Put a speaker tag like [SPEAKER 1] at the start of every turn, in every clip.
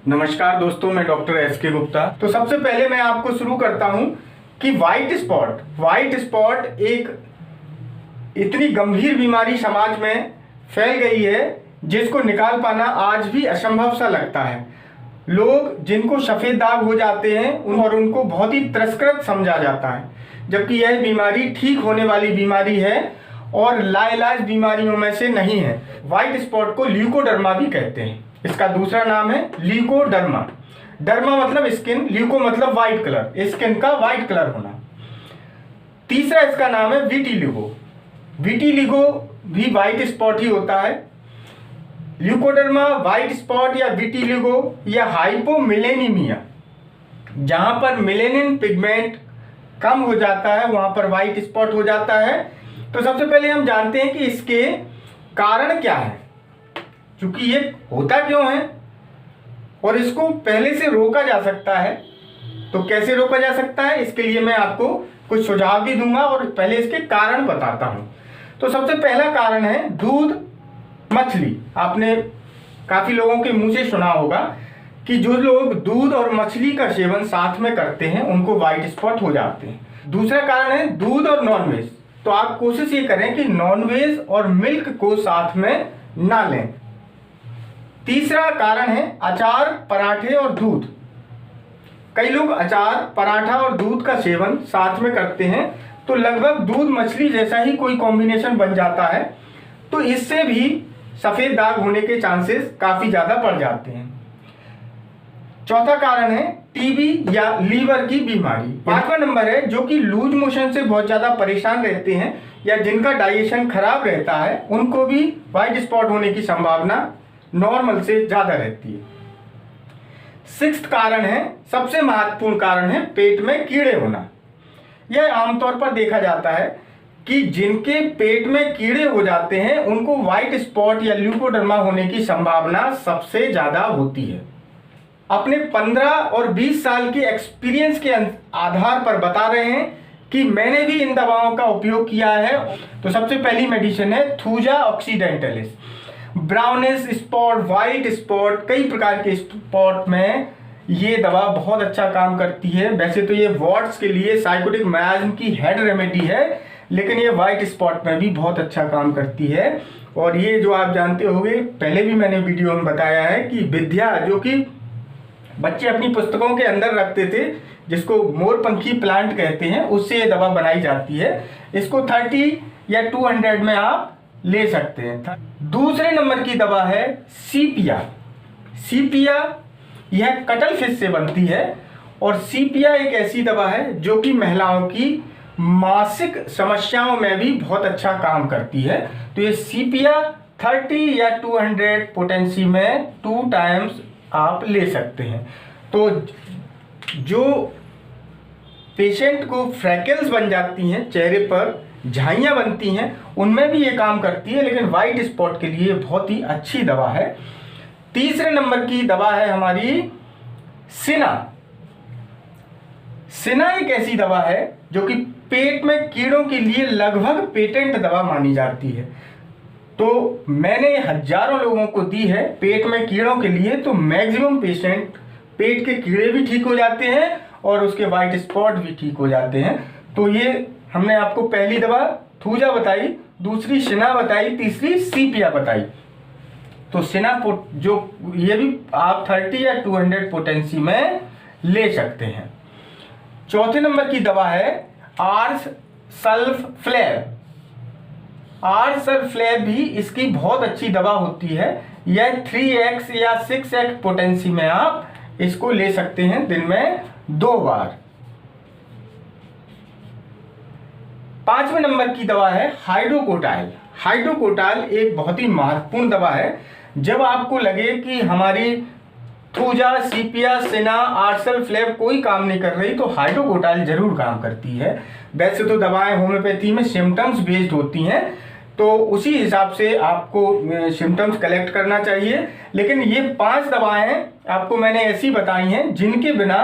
[SPEAKER 1] नमस्कार दोस्तों, मैं डॉक्टर एस.के. गुप्ता। तो सबसे पहले मैं आपको शुरू करता हूं कि व्हाइट स्पॉट एक इतनी गंभीर बीमारी समाज में फैल गई है जिसको निकाल पाना आज भी असंभव सा लगता है। लोग जिनको सफ़ेद दाग हो जाते हैं और उनको बहुत ही तिरस्कृत समझा जाता है, जबकि यह बीमारी ठीक होने वाली बीमारी है और लाइलाज बीमारियों में से नहीं है। व्हाइट स्पॉट को ल्यूकोडर्मा भी कहते हैं। इसका दूसरा नाम है ल्यूकोडर्मा। डर्मा मतलब स्किन, ल्यूको मतलब व्हाइट कलर, स्किन का व्हाइट कलर होना। तीसरा इसका नाम है विटिलिगो। विटिलिगो भी व्हाइट स्पॉट ही होता है। ल्यूकोडर्मा, व्हाइट स्पॉट या विटिलिगो या हाइपोमिलेनिमिया, जहां पर मिलेनिन पिगमेंट कम हो जाता है वहां पर व्हाइट स्पॉट हो जाता है। तो सबसे पहले हम जानते हैं कि इसके कारण क्या है, क्योंकि ये होता क्यों है और इसको पहले से रोका जा सकता है। तो कैसे रोका जा सकता है, इसके लिए मैं आपको कुछ सुझाव भी दूंगा और पहले इसके कारण बताता हूं। तो सबसे पहला कारण है दूध, मछली। आपने काफी लोगों के मुंह से सुना होगा कि जो लोग दूध और मछली का सेवन साथ में करते हैं उनको व्हाइट स्पॉट हो जाते हैं। दूसरा कारण है दूध और नॉनवेज। तो आप कोशिश ये करें कि नॉनवेज और मिल्क को साथ में ना लें। तीसरा कारण है अचार, पराठे और दूध। कई लोग अचार, पराठा और दूध का सेवन साथ में करते हैं तो लगभग दूध मछली जैसा ही कोई कॉम्बिनेशन बन जाता है। तो इससे भी सफेद दाग होने के चांसेस काफी ज्यादा बढ़ जाते हैं। चौथा कारण है टीबी या लीवर की बीमारी। पांचवा नंबर है जो कि लूज मोशन से बहुत ज्यादा परेशान रहते हैं या जिनका डाइजेशन खराब रहता है, उनको भी व्हाइट स्पॉट होने की संभावना नॉर्मल से ज्यादा रहती है। सिक्स्थ कारण है, सबसे महत्वपूर्ण कारण है पेट में कीड़े होना। यह आमतौर पर देखा जाता है कि जिनके पेट में कीड़े हो जाते हैं उनको व्हाइट स्पॉट या ल्यूकोडर्मा होने की संभावना सबसे ज्यादा होती है। अपने 15 और 20 साल के एक्सपीरियंस के आधार पर बता रहे हैं कि मैंने भी इन दवाओं का उपयोग किया है। तो सबसे पहली मेडिसिन है thuja occidentalis. Brownish spot, white spot, कई प्रकार के स्पॉट में ये दवा बहुत अच्छा काम करती है। वैसे तो ये वॉट्स के लिए साइकोटिक मायाज्म की हेड रेमेडी है, लेकिन ये व्हाइट स्पॉट में भी बहुत अच्छा काम करती है। और ये जो आप जानते होंगे, पहले भी मैंने वीडियो में बताया है कि विद्या, जो कि बच्चे अपनी पुस्तकों के अंदर रखते थे, जिसको मोरपंखी प्लांट कहते हैं, उससे ये दवा बनाई जाती है। इसको 30 या 200 में आप ले सकते हैं। दूसरे नंबर की दवा है सीपिया। सीपिया यह कटल फिश से बनती है और सीपिया एक ऐसी दवा है जो कि महिलाओं की मासिक समस्याओं में भी बहुत अच्छा काम करती है। तो ये सीपिया 30 या 200 पोटेंसी में 2 टाइम्स आप ले सकते हैं। तो जो पेशेंट को फ्रैकल्स बन जाती हैं, चेहरे पर झाइयाँ बनती हैं, उनमें भी ये काम करती है, लेकिन व्हाइट स्पॉट के लिए बहुत ही अच्छी दवा है। तीसरे नंबर की दवा है हमारी सिना। सिना एक ऐसी दवा है जो कि पेट में कीड़ों के लिए लगभग पेटेंट दवा मानी जाती है। तो मैंने हजारों लोगों को दी है पेट में कीड़ों के लिए, तो मैक्सिमम पेशेंट पेट के कीड़े भी ठीक हो जाते हैं और उसके व्हाइट स्पॉट भी ठीक हो जाते हैं। तो ये हमने आपको पहली दवा थूजा बताई, दूसरी सिना बताई, तीसरी सीपिया बताई। तो सिना जो ये भी आप 30 या 200 पोटेंसी में ले सकते हैं। चौथे नंबर की दवा है आर्स सल्फफ्लैव। आर्स सल्फफ्लैव भी इसकी बहुत अच्छी दवा होती है। यह 3x या 6x पोटेंसी में आप इसको ले सकते हैं दिन में 2 बार। पांचवें नंबर की दवा है हाइड्रोकोटाइल। हाइड्रोकोटाइल एक बहुत ही महत्वपूर्ण दवा है। जब आपको लगे कि हमारी थूजा, सीपिया, सिना, आर्सलफ्लेव कोई काम नहीं कर रही, तो हाइड्रोकोटाइल जरूर काम करती है। वैसे तो दवाएं होम्योपैथी में सिम्टम्स बेस्ड होती हैं, तो उसी हिसाब से आपको सिम्टम्स कलेक्ट करना चाहिए। लेकिन ये 5 दवाएं आपको मैंने ऐसी बताई हैं जिनके बिना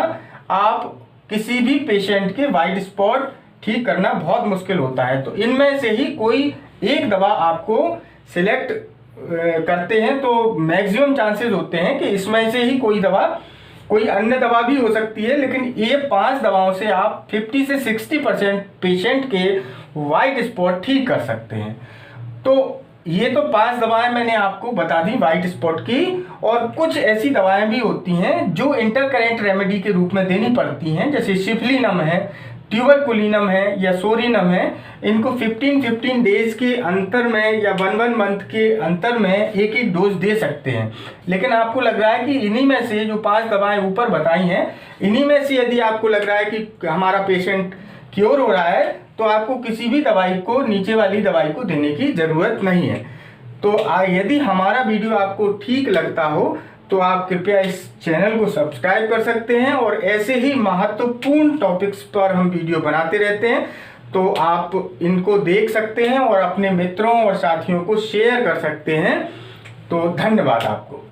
[SPEAKER 1] आप किसी भी पेशेंट के व्हाइट स्पॉट ठीक करना बहुत मुश्किल होता है। तो इनमें से ही कोई एक दवा आपको सिलेक्ट करते हैं तो मैक्सिमम चांसेस होते हैं कि इसमें से ही कोई अन्य दवा भी हो सकती है, लेकिन ये 5 दवाओं से आप 50 से 60% पेशेंट के वाइट स्पॉट ठीक कर सकते हैं। तो ये तो 5 दवाएं मैंने आपको बता दी वाइट स्पॉट की, और कुछ ऐसी दवाएं भी होती हैं जो इंटरकरेंट रेमेडी के रूप में देनी पड़ती हैं, जैसे सिफलिनम है, ट्यूबरकुलिनम है या सोरिनम है। इनको 15 डेज के अंतर में या 1 मंथ के अंतर में एक डोज दे सकते हैं। लेकिन आपको लग रहा है कि इन्हीं में से जो 5 दवाएं ऊपर बताई हैं, इन्हीं में से यदि आपको लग रहा है कि हमारा पेशेंट क्योर हो रहा है, तो आपको किसी भी दवाई को, नीचे वाली दवाई को देने की ज़रूरत नहीं है। तो यदि हमारा वीडियो आपको ठीक लगता हो तो आप कृपया इस चैनल को सब्सक्राइब कर सकते हैं, और ऐसे ही महत्वपूर्ण टॉपिक्स पर हम वीडियो बनाते रहते हैं, तो आप इनको देख सकते हैं और अपने मित्रों और साथियों को शेयर कर सकते हैं। तो धन्यवाद आपको।